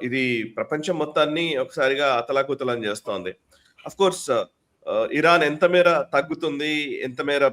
ఇది ప్రపంచం మొత్తాన్ని ఒకసారిగా అతలాకుతలం చేస్తోంది. అఫ్‌కోర్స్ ఇరాన్ ఎంత మేర తగ్గుతుంది, ఎంత మేర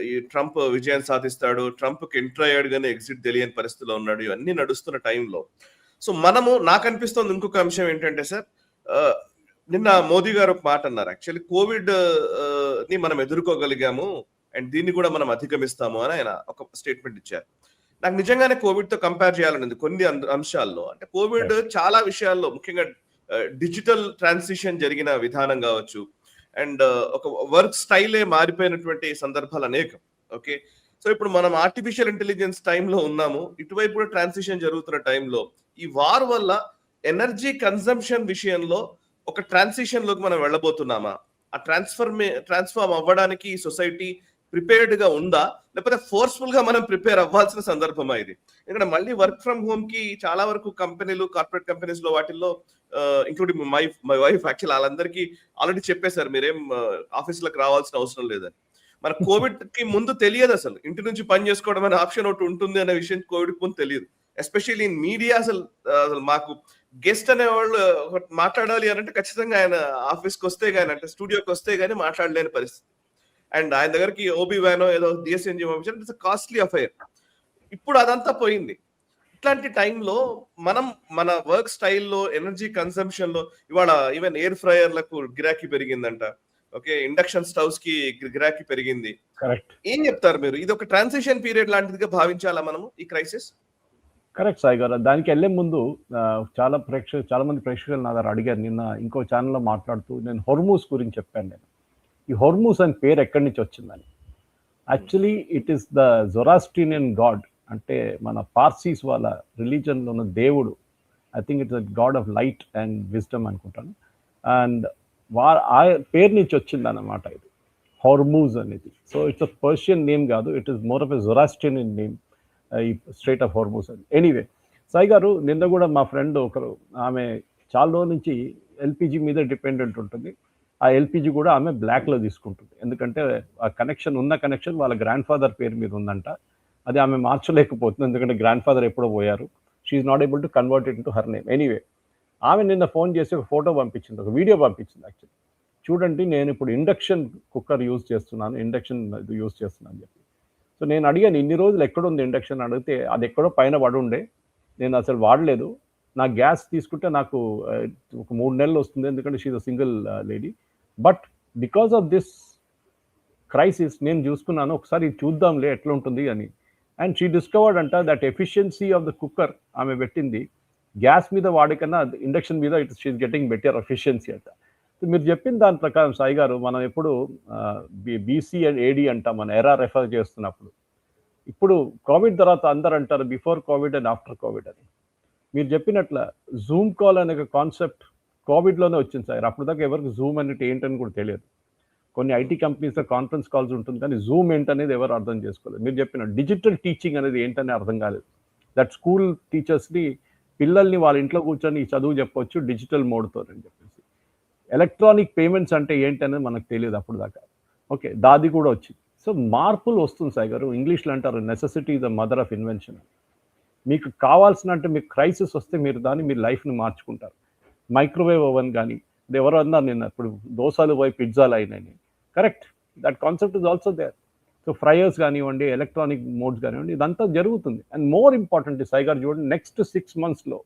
ఈ ట్రంప్ విజయం సాధిస్తాడు, ట్రంప్‌కి ఎంటర్ అయ్యాడు గాని ఎగ్జిట్ తెలియని పరిస్థితిలో ఉన్నాడు. ఇవన్నీ నడుస్తున్న టైంలో సో, నాకనిపిస్తోంది ఇంకొక అంశం ఏంటంటే సార్, ఆహ్, నిన్న మోదీ గారు ఒక మాట అన్నారు. యాక్చువల్లీ కోవిడ్‌ని మనం ఎదుర్కోగలిగాము. అండ్ దీన్ని కూడా మనం అధిగమిస్తాము అని ఆయన ఒక స్టేట్మెంట్ ఇచ్చారు. నాకు నిజంగానే కోవిడ్‌తో కంపేర్ చేయాలనుంది కొన్ని అంశాల్లో. అంటే కోవిడ్ రైట్. చాలా విషయాల్లో ముఖ్యంగా డిజిటల్ ట్రాన్సిషన్ జరిగిన విధానం గావచ్చు. అండ్ ఒక వర్క్ స్టైలే మారిపోయినటువంటి సందర్భాలు అనేకం. ఓకే. సో, ఇప్పుడు మనం ఆర్టిఫిషియల్ ఇంటెలిజెన్స్ టైంలో ఉన్నాము. ఇటువైపు కూడా ట్రాన్సిషన్ జరుగుతున్న టైంలో ఈ వార్ వల్ల ఎనర్జీ కన్జంప్షన్ విషయంలో ఒక ట్రాన్సిషన్‌లోకి మనం వెళ్ళబోతున్నామా? ఆ ట్రాన్స్‌ఫార్మ్ అవ్వడానికి ఈ సొసైటీ ప్రిపేర్డ్‌గా ఉందా? లేకపోతే ఫోర్స్‌ఫుల్‌గా మనం ప్రిపేర్ అవ్వాల్సిన సందర్భమా ఇది? ఎందుకంటే మళ్ళీ వర్క్ ఫ్రమ్ హోమ్‌కి చాలా వరకు కంపెనీలు, కార్పొరేట్ కంపెనీస్‌లో వాటిల్లో ఇంక్లూడింగ్ మై వైఫ్ యాక్చువల్లీ ఆళ్ళందరికీ ఆల్రెడీ చెప్పేసారు. మీరేం ఆఫీస్‌లోకి రావాల్సిన అవసరం లేదని. మన కోవిడ్‌కి ముందు తెలియదసలు. ఇంటి నుంచి పని చేసుకోవడం అనే ఆప్షన్ ఒకటి ఉంటుంది అనే విషయం కోవిడ్‌కి ముందు తెలీదు. ఎస్పెషల్లీ ఇన్ మీడియా అసలు మాకు గెస్ట్ అనేవాళ్ళు ఒకటి మాట్లాడాలి అనంటే ఖచ్చితంగా ఆయన ఆఫీస్‌కొస్తే గాని అంటే స్టూడియోకొస్తే గాని మాట్లాడలేని పరిస్థితి. అండ్ ఆయన దగ్గరికి ఓబీ వ్యానో ఏదో డిఎస్ఎన్జీ పంపించారు. It's costly affair. ఇప్పుడు అదంతా పోయింది. ఇట్లాంటి టైంలో మనం మన వర్క్ స్టైల్‌లో, ఎనర్జీ కన్సంప్షన్‌లో ఇవాళ ఈవెన్ ఎయిర్ ఫ్రైయర్‌లకు గిరాకీ పెరిగిందంట. ఓకే. ఇండక్షన్ స్టవ్స్‌కి చాలా పెరిగింది. కరెక్ట్. ఏం చెప్తారు మీరు? ఇది ఒక ట్రాన్సిషన్ పీరియడ్ లాంటిదిగా భావించాలా మనము ఈ క్రైసిస్? కరెక్ట్ సాయి గారు. దానికెళ్ళే ముందు చాలా మంది ప్రేక్షకులు నా దగ్గర అడిగారు. నిన్న ఇంకో ఛానెల్‌లో మాట్లాడుతూ నేను హోర్ముజ్ గురించి చెప్పాను నేను. ఈ హోర్ముజ్ అని పేరు ఎక్కడి నుంచి వచ్చిందని. Actually it is the Zoroastrian God. అంటే మన పార్సీస్ వాళ్ళ రిలీజన్‌లో ఉన్న దేవుడు. I think it's the god of light and wisdom అనుకుంటాను. అండ్ ఆ పేరు నుంచి వచ్చిందన్నమాట ఇది. హోర్ముజ్ అనేది. So it's a Persian name కాదు. It is more of a Zoroastrian name. ఈ స్ట్రెయిట్ ఆఫ్ హోర్ముజ్ అని. ఎనీవే సాయి గారు, నిన్న కూడా మా ఫ్రెండ్ ఒకరు, ఆమె చాలా రోజుల నుంచి ఎల్పిజి మీద డిపెండెంట్ ఉంటుంది. ఆ ఎల్పిజి కూడా ఆమె బ్లాక్లో తీసుకుంటుంది. ఎందుకంటే ఆ కనెక్షన్ వాళ్ళ గ్రాండ్ ఫాదర్ పేరు మీద ఉందంట. అది ఆమె మార్చలేకపోతుంది. ఎందుకంటే గ్రాండ్ ఫాదర్ ఎప్పుడో పోయారు. She's not able to convert it into her name. Anyway ఆమె నిన్న ఫోన్ చేసి ఒక ఫోటో పంపించింది, ఒక వీడియో పంపించింది. యాక్చువల్లీ చూడండి, నేను ఇప్పుడు ఇండక్షన్ కుక్కర్ యూజ్ చేస్తున్నాను అని చెప్పి. సో నేను అడిగాను, ఇన్ని రోజులు ఎక్కడుంది ఇండక్షన్ అడిగితే అది ఎక్కడో పైన పడి ఉండే, నేను అసలు వాడలేదు. నా గ్యాస్ తీసుకుంటే నాకు ఒక 3 నెలలు వస్తుంది, ఎందుకంటే she's a single lady. But because of this crisis నేను చూసుకున్నాను, ఒకసారి చూద్దాంలే ఎట్లా ఉంటుంది అని. అండ్ షీ డిస్కవర్డ్ అంట that efficiency of the cooker ఆమె పెట్టింది గ్యాస్ మీద వాడికన్నా ఇండక్షన్ మీద షీఈ్ గెటింగ్ బెటర్ ఎఫిషియన్సీ అంట. మీరు చెప్పిన దాని ప్రకారం సాయి గారు, మనం ఎప్పుడు బీసీ అండ్ ఏడి అంటాం, మన ఎరా రెఫర్ చేస్తున్నప్పుడు. ఇప్పుడు కోవిడ్ తర్వాత అందరు అంటారు before Covid and after Covid అని. మీరు చెప్పినట్ల జూమ్ కాల్ అనే కాన్సెప్ట్ కోవిడ్లోనే వచ్చింది సార్. అప్పుడు దాకా ఎవరికి జూమ్ అనేది ఏంటని కూడా తెలియదు. కొన్ని ఐటీ కంపెనీస్లో కాన్ఫరెన్స్ కాల్స్ ఉంటుంది, కానీ జూమ్ ఏంటనేది ఎవరు అర్థం చేసుకోలేదు. మీరు చెప్పిన డిజిటల్ టీచింగ్ అనేది ఏంటనే అర్థం కాలేదు. దట్ స్కూల్ టీచర్స్ని, పిల్లల్ని వాళ్ళ ఇంట్లో కూర్చొని చదువు చెప్పొచ్చు డిజిటల్ మోడ్తో అని చెప్పేసి. ఎలక్ట్రానిక్ పేమెంట్స్ అంటే ఏంటనేది మనకు తెలియదు అప్పుడు దాకా. ఓకే, దాది కూడా వచ్చింది. సో మార్పులు వస్తుంది సాయి గారు. ఇంగ్లీష్లో అంటారు necessity is the mother of invention. మీకు కావాల్సిన, అంటే మీకు క్రైసిస్ వస్తే మీరు మీ లైఫ్ని మార్చుకుంటారు. మైక్రోవేవ్ ఓవెన్ కానీ, ఎవరు అన్నారు నిన్న, ఇప్పుడు దోశలు పోయి పిజ్జాలు అయినాయి. Correct, that concept is also there. So fryers కానివ్వండి, ఎలక్ట్రానిక్ మోడ్స్ కానివ్వండి, ఇదంతా జరుగుతుంది. And more important Sai garu చూడండి, నెక్స్ట్ 6 monthsలో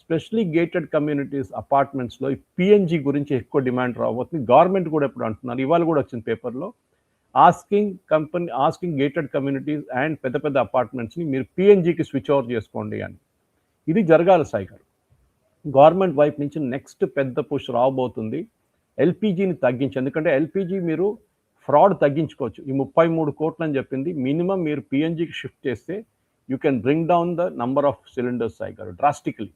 స్పెషలీ గేటెడ్ కమ్యూనిటీస్ అపార్ట్మెంట్స్లో ఈ పిఎన్జి గురించి ఎక్కువ డిమాండ్ రాబోతుంది. గవర్నమెంట్ కూడా ఎప్పుడు అంటున్నారు, ఇవాళ కూడా వచ్చింది పేపర్లో, ఆస్కింగ్ గేటెడ్ కమ్యూనిటీస్ అండ్ పెద్ద పెద్ద అపార్ట్మెంట్స్ని మీరు పిఎన్జికి స్విచ్ ఓవర్ చేసుకోండి అని. ఇది జరగాలి సాయి గారు. గవర్నమెంట్ వైపు నుంచి నెక్స్ట్ పెద్ద పుష్ రాబోతుంది. ఎల్పిజిని తగ్గించి, ఎందుకంటే ఎల్పిజి మీరు ఫ్రాడ్ తగ్గించుకోవచ్చు. ఈ 33 కోట్లు అని చెప్పింది, మినిమం మీరు పిఎన్జికి షిఫ్ట్ చేస్తే you can bring down the number of cylinders Sai గారు డ్రాస్టిక్లీ.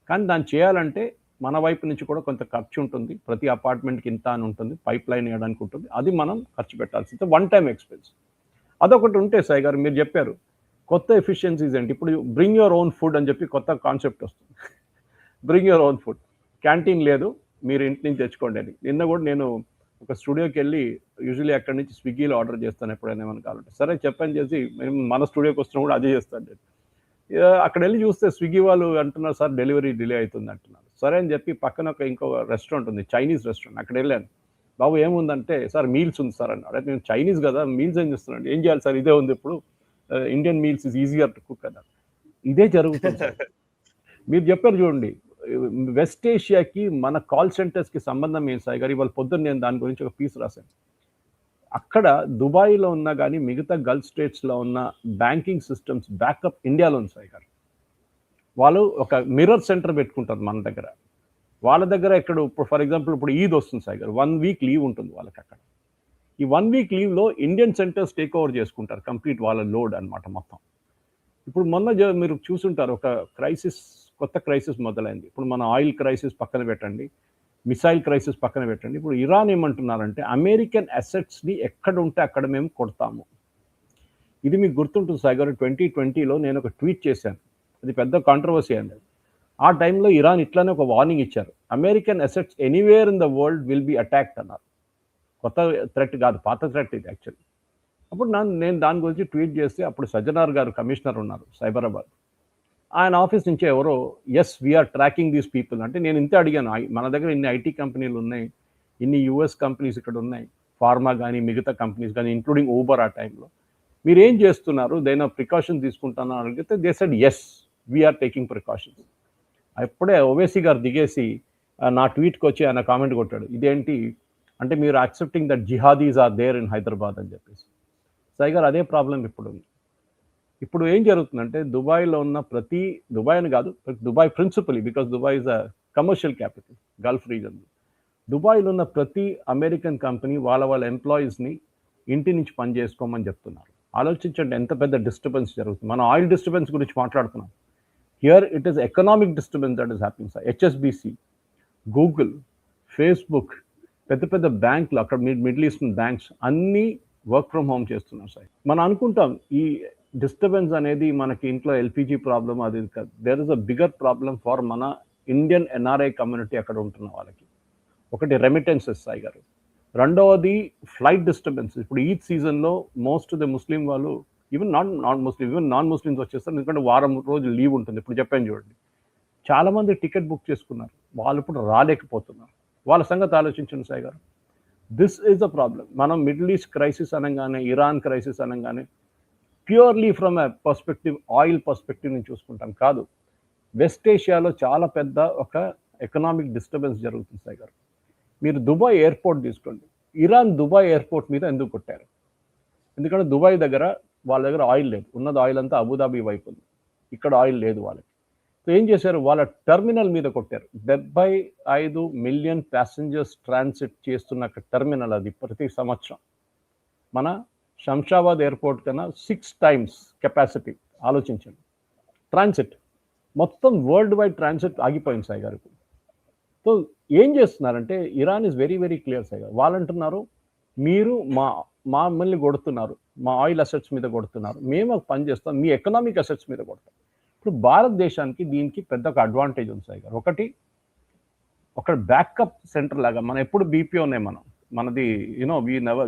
కానీ దాన్ని చేయాలంటే మన వైపు నుంచి కూడా కొంత ఖర్చు ఉంటుంది. ప్రతి అపార్ట్మెంట్కి ఇంత అని ఉంటుంది, పైప్ లైన్ వేయడానికి ఉంటుంది. అది మనం ఖర్చు పెట్టాల్సింది, వన్ టైం ఎక్స్పెన్స్. అదొకటి ఉంటే సాయి గారు, మీరు చెప్పారు కొత్త ఎఫిషియన్సీస్ ఏంటి. ఇప్పుడు బ్రింగ్ యువర్ ఓన్ ఫుడ్ అని చెప్పి కొత్త కాన్సెప్ట్ వస్తుంది. Bring your own food, canteen లేదు, మీరు ఇంటి నుంచి తెచ్చుకోండి అని. నిన్న కూడా నేను ఒక స్టూడియోకి వెళ్ళి, యూజువల్లీ అక్కడి నుంచి స్విగ్గీలో ఆర్డర్ చేస్తాను ఎప్పుడైనా ఏమైనా కావాలంటే. సరే చెప్పని చేసి, మేము మన స్టూడియోకి వస్తున్నా కూడా అదే చేస్తాను నేను. అక్కడ వెళ్ళి చూస్తే స్విగ్గీ వాళ్ళు అంటున్నారు, సార్ డెలివరీ డిలే అవుతుంది అంటున్నారు. సరే అని చెప్పి పక్కన ఇంకో రెస్టారెంట్ ఉంది, చైనీస్ రెస్టారెంట్. అక్కడ వెళ్ళాను. బాబు ఏముందంటే, సార్ మీల్స్ ఉంది సార్ అన్నాడు. నేను చైనీస్ కదా, మీల్స్ ఏం చేస్తున్నాడు, ఏం చేయాలి సార్, ఇదే ఉంది ఇప్పుడు, Indian meals is easier to cook అన్నారు. ఇదే జరుగుతుంది సార్. మీరు చెప్పారు చూడండి, వెస్ట్ ఏషియాకి మన కాల్ సెంటర్స్కి సంబంధం ఏం సాయి గారు? ఇవాళ పొద్దున్న నేను దాని గురించి ఒక పీస్ రాశాను. అక్కడ దుబాయ్లో ఉన్నా కానీ మిగతా గల్ఫ్ స్టేట్స్లో ఉన్న బ్యాంకింగ్ సిస్టమ్స్ బ్యాకప్ ఇండియాలో ఉంది సాయి గారు. వాళ్ళు ఒక మిర్రర్ సెంటర్ పెట్టుకుంటారు మన దగ్గర. వాళ్ళ దగ్గర ఇక్కడ ఇప్పుడు ఫర్ ఎగ్జాంపుల్ ఇప్పుడు ఈద్ వస్తుంది సాయి గారు, 1 వీక్ లీవ్ ఉంటుంది వాళ్ళకి అక్కడ. ఈ 1 వీక్ లీవ్లో ఇండియన్ సెంటర్స్ టేక్ ఓవర్ చేసుకుంటారు కంప్లీట్ వాళ్ళ లోడ్ అనమాట మొత్తం. ఇప్పుడు మొన్న మీరు చూసుంటారు, ఒక కొత్త క్రైసిస్ మొదలైంది. ఇప్పుడు మన ఆయిల్ క్రైసిస్ పక్కన పెట్టండి, మిసైల్ క్రైసిస్ పక్కన పెట్టండి. ఇప్పుడు ఇరాన్ ఏమంటున్నారంటే అమెరికన్ అసెట్స్ని ఎక్కడ ఉంటే అక్కడ మేము కొడతాము. ఇది మీకు గుర్తుంటుంది సాయి గారు, 2020లో నేను ఒక ట్వీట్ చేశాను, అది పెద్ద కాంట్రవర్సీ అయింది. ఆ టైంలో ఇరాన్ ఇట్లానే ఒక వార్నింగ్ ఇచ్చారు, American assets anywhere in the world will be attacked అన్నారు. కొత్త థ్రెట్ కాదు, పాత థ్రెట్ ఇది యాక్చువల్లీ. అప్పుడు నేను దాని గురించి ట్వీట్ చేస్తే అప్పుడు సజ్జనార్ గారు కమిషనర్ ఉన్నారు సైబరాబాద్, ఆయన ఆఫీస్ నుంచి ఎవరో yes we're tracking these people అంటే, నేను ఇంతే అడిగాను, మన దగ్గర ఇన్ని ఐటీ కంపెనీలు ఉన్నాయి, ఇన్ని యూఎస్ కంపెనీస్ ఇక్కడ ఉన్నాయి, ఫార్మా కానీ మిగతా కంపెనీస్ కానీ ఇంక్లూడింగ్ ఊబర్. ఆ టైంలో మీరు ఏం చేస్తున్నారు, దైనా ప్రికాషన్ తీసుకుంటాను అడిగితే they said yes we're taking precautions. అప్పుడే ఓవైసీ గారు దిగేసి నా ట్వీట్కి వచ్చి ఆయన కామెంట్ కొట్టాడు, ఇదేంటి అంటే మీరు accepting that jihadis are there in Hyderabad అని చెప్పేసి. సాయి గారు అదే ప్రాబ్లం ఇప్పుడు ఉంది. ఇప్పుడు ఏం జరుగుతుందంటే దుబాయ్లో ఉన్న దుబాయ్ అని కాదు, Dubai principally, because Dubai is a commercial capital Gulf reason. దుబాయ్లో ఉన్న ప్రతి అమెరికన్ కంపెనీ వాళ్ళ ఎంప్లాయీస్ని ఇంటి నుంచి పని చేసుకోమని చెప్తున్నారు. ఆలోచించండి ఎంత పెద్ద డిస్టర్బెన్స్ జరుగుతుంది. మనం ఆయిల్ డిస్టర్బెన్స్ గురించి మాట్లాడుతున్నాం, here it is economic disturbance that is happening sir. HSBC, Google, Facebook, పెద్ద పెద్ద బ్యాంకులు, అక్కడ మిడిల్ ఈస్టర్న్ బ్యాంక్స్ అన్నీ వర్క్ ఫ్రమ్ హోమ్ చేస్తున్నారు సార్. మనం అనుకుంటాం ఈ డిస్టర్బెన్స్ అనేది మనకి ఇంట్లో ఎల్పిజి ప్రాబ్లం అది కాదు, there is a bigger problem for మన ఇండియన్ ఎన్ఆర్ఐ కమ్యూనిటీ అక్కడ ఉంటున్న వాళ్ళకి. ఒకటి రెమిటెన్సెస్ సాయి గారు, రెండవది ఫ్లైట్ డిస్టర్బెన్స్. ఇప్పుడు ఈద్ సీజన్లో మోస్ట్ ద ముస్లిం వాళ్ళు, ఈవెన్ నాన్ ముస్లిమ్స్ వచ్చేస్తారు, ఎందుకంటే వారం రోజులు లీవ్ ఉంటుంది. ఇప్పుడు చెప్పాను చూడండి, చాలామంది టికెట్ బుక్ చేసుకున్నారు, వాళ్ళు ఇప్పుడు రాలేకపోతున్నారు. వాళ్ళ సంగతి ఆలోచించండి సాయి గారు. This is the problem. మనం మిడిల్ ఈస్ట్ క్రైసిస్ అనగానే, ఇరాన్ క్రైసిస్ అనగానే purely from a perspective, oil perspective నుంచి చూసుకుంటాం కాదు. వెస్ట్ ఏషియాలో చాలా పెద్ద ఒక ఎకనామిక్ డిస్టర్బెన్స్ జరుగుతుంది సాయి గారు. మీరు దుబాయ్ ఎయిర్పోర్ట్ తీసుకోండి, ఇరాన్ దుబాయ్ ఎయిర్పోర్ట్ మీద ఎందుకు కొట్టారు? ఎందుకంటే దుబాయ్ వాళ్ళ దగ్గర ఆయిల్ లేదు, ఉన్నది ఆయిల్ అంతా అబుదాబి వైపు ఉంది, ఇక్కడ ఆయిల్ లేదు వాళ్ళకి. సో ఏం చేశారు, వాళ్ళ టెర్మినల్ మీద కొట్టారు. 75 మిలియన్ ప్యాసింజర్స్ ట్రాన్సిట్ చేస్తున్న టెర్మినల్ అది ప్రతి సంవత్సరం. మన శంషాబాద్ ఎయిర్పోర్ట్ కన్నా 6 times కెపాసిటీ. ఆలోచించండి, ట్రాన్సిట్ మొత్తం వరల్డ్ వైడ్ ట్రాన్సిట్ ఆగిపోయింది సాయి గారు. సో ఏం చేస్తున్నారంటే Iran is very very clear Sai గారు. వాళ్ళు అంటున్నారు, మీరు మమ్మల్ని కొడుతున్నారు, మా ఆయిల్ అసెట్స్ మీద కొడుతున్నారు, మేము పని చేస్తాం, మీ ఎకనామిక్ అసెట్స్ మీద కొడతాం. ఇప్పుడు భారతదేశానికి దీనికి పెద్ద ఒక అడ్వాంటేజ్ ఉంది సాయి గారు. ఒకటి, ఒక బ్యాకప్ సెంటర్ లాగా మనం ఎప్పుడు బీపీఓనే మనది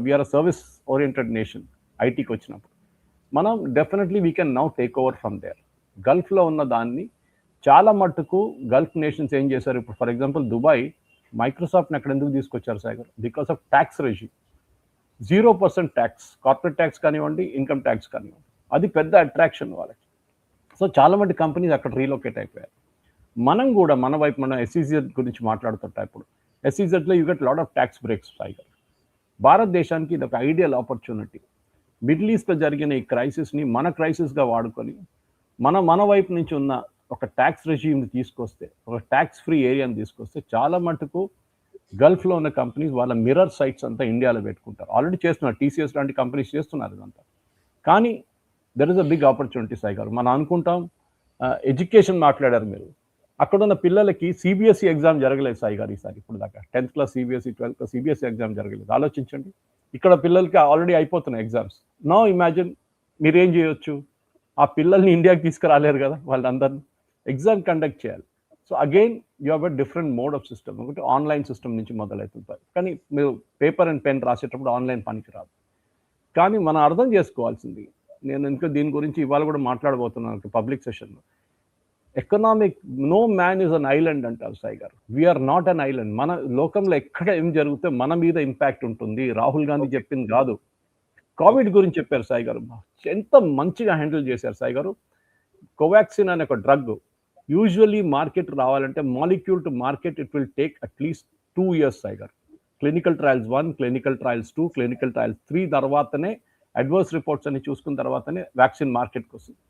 we're a service oriented nation. ఐటీకి వచ్చినప్పుడు మనం definitely we can now take over from there. గల్ఫ్లో ఉన్న దాన్ని చాలా మట్టుకు గల్ఫ్ నేషన్స్ ఏం చేశారు, ఇప్పుడు ఫర్ ఎగ్జాంపుల్ దుబాయ్ మైక్రోసాఫ్ట్ని అక్కడ ఎందుకు తీసుకొచ్చారు సాయి గారు? Because of tax resume. 0% tax, corporate tax కానివ్వండి, ఇన్కమ్ ట్యాక్స్ కానివ్వండి, అది పెద్ద అట్రాక్షన్ వాళ్ళకి. సో చాలా మంది కంపెనీస్ అక్కడ రీలొకేట్ అయిపోయారు. మనం కూడా మన వైపు మనం ఎస్ఈజెడ్ గురించి మాట్లాడుతుంటాం. ఇప్పుడు ఎస్ఈజెడ్లో you get lot of tax breaks Sai గారు. భారతదేశానికి ఇది ఒక ఐడియల్ ఆపర్చునిటీ. మిడిల్ ఈస్ట్లో జరిగిన ఈ క్రైసిస్ని మన క్రైసిస్గా వాడుకొని మన వైపు నుంచి ఉన్న ఒక ట్యాక్స్ రెజ్యూమ్ని తీసుకొస్తే, ఒక ట్యాక్స్ ఫ్రీ ఏరియాని తీసుకొస్తే చాలా మటుకు గల్ఫ్లో ఉన్న కంపెనీస్ వాళ్ళ మిర్రర్ సైట్స్ అంతా ఇండియాలో పెట్టుకుంటారు. ఆల్రెడీ చేస్తున్నారు, టీసీఎస్ లాంటి కంపెనీస్ చేస్తున్నారు ఇదంతా. కానీ there is a big opportunity Sai garu. మనం అనుకుంటాం, ఎడ్యుకేషన్ మాట్లాడారు మీరు, అక్కడ ఉన్న పిల్లలకి సిబిఎస్ఈ ఎగ్జామ్ జరగలేదు సాయి గారు ఈసారి. ఇప్పుడు దాకా 10th class CBSE, 12th class CBSE exam జరగలేదు. ఆలోచించండి, ఇక్కడ పిల్లలకి ఆల్రెడీ అయిపోతున్నాయి ఎగ్జామ్స్. నౌ ఇమాజిన్ మీరేం చేయొచ్చు, ఆ పిల్లల్ని ఇండియాకి తీసుకురాలేరు కదా, వాళ్ళందరినీ ఎగ్జామ్ కండక్ట్ చేయాలి. So again you have a different mode of system. ఒకటి ఆన్లైన్ సిస్టమ్ నుంచి మొదలవుతుంటారు, కానీ మీరు పేపర్ అండ్ పెన్ రాసేటప్పుడు ఆన్లైన్ పనికి రాదు. కానీ మనం అర్థం చేసుకోవాల్సింది, నేను ఇంకా దీని గురించి ఇవాళ కూడా మాట్లాడబోతున్నాను పబ్లిక్ సెషన్లో. Economic no man is an island అంటారు Sai garu. We're not an island. మన లోకంలో ఎక్కడ ఏం జరిగితే మన మీద ఇంపాక్ట్ ఉంటుంది. రాహుల్ గాంధీ చెప్పింది కాదు. కోవిడ్ గురించి చెప్పారు సాయి గారు, ఎంత మంచిగా హ్యాండిల్ చేశారు సాయి గారు. కోవాక్సిన్ అనే ఒక డ్రగ్ యూజువల్లీ మార్కెట్ రావాలంటే molecule to market it will take at least 2 years Sai గారు. Clinical trials 1, clinical trials 2, clinical trials 3 తర్వాతనే అడ్వర్స్ రిపోర్ట్స్ అని చూసుకున్న తర్వాతనే వ్యాక్సిన్ మార్కెట్కి వస్తుంది.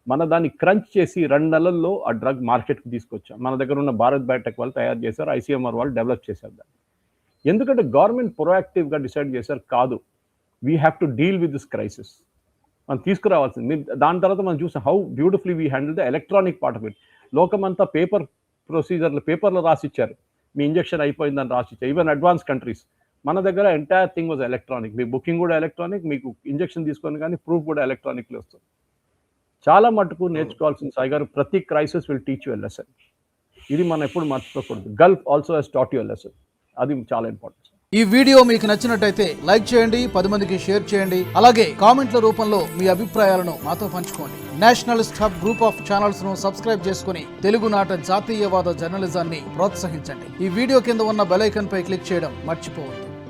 మన దాన్ని క్రంచ్ చేసి 2 నెలల్లో ఆ డ్రగ్ మార్కెట్కి తీసుకొచ్చాం. మన దగ్గర ఉన్న భారత్ బయోటెక్ వాళ్ళు తయారు చేశారు, ఐసీఎంఆర్ వాళ్ళు డెవలప్ చేశారు దాన్ని. ఎందుకంటే గవర్నమెంట్ ప్రొయాక్టివ్గా డిసైడ్ చేశారు కాదు, we have to deal with this crisis, మనం తీసుకురావాల్సింది. దాని తర్వాత మనం చూసాం how beautifully we handle the electronic part of it. లోకమంతా పేపర్ ప్రొసీజర్లు పేపర్లో రాసిచ్చారు, మీ ఇంజెక్షన్ అయిపోయిందని రాసిచ్చారు. Even advance countries. మన దగ్గర entire thing was electronic. Me booking కూడా ఎలక్ట్రానిక్, మీకు ఇంజెక్షన్ తీసుకొని కానీ ప్రూఫ్ కూడా ఎలక్ట్రానిక్లో వస్తుంది. చాలా మటుకు నేర్చుకోవాల్సిన సాయి గారు, ప్రతి crisis will teach you a lesson. ఇది మనం ఎప్పుడు మర్చిపోకూడదు. Gulf also has taught you a lesson. అది చాలా ఇంపార్టెంట్. ఈ వీడియో మీకు నచ్చినట్టయితే లైక్ చేయండి, 10 మందికి షేర్ చేయండి. అలాగే కామెంట్ల రూపంలో మీ అభిప్రాయాలను మాతో పంచుకోండి. Nationalist hub group of channels ను సబ్స్క్రైబ్ చేసుకుని తెలుగునాట జాతీయవాద జర్నలిజాన్ని ప్రోత్సహించండి. ఈ వీడియో కింద ఉన్న బెల్ ఐకాన్ పై క్లిక్ చేయడం మర్చిపోవద్దు.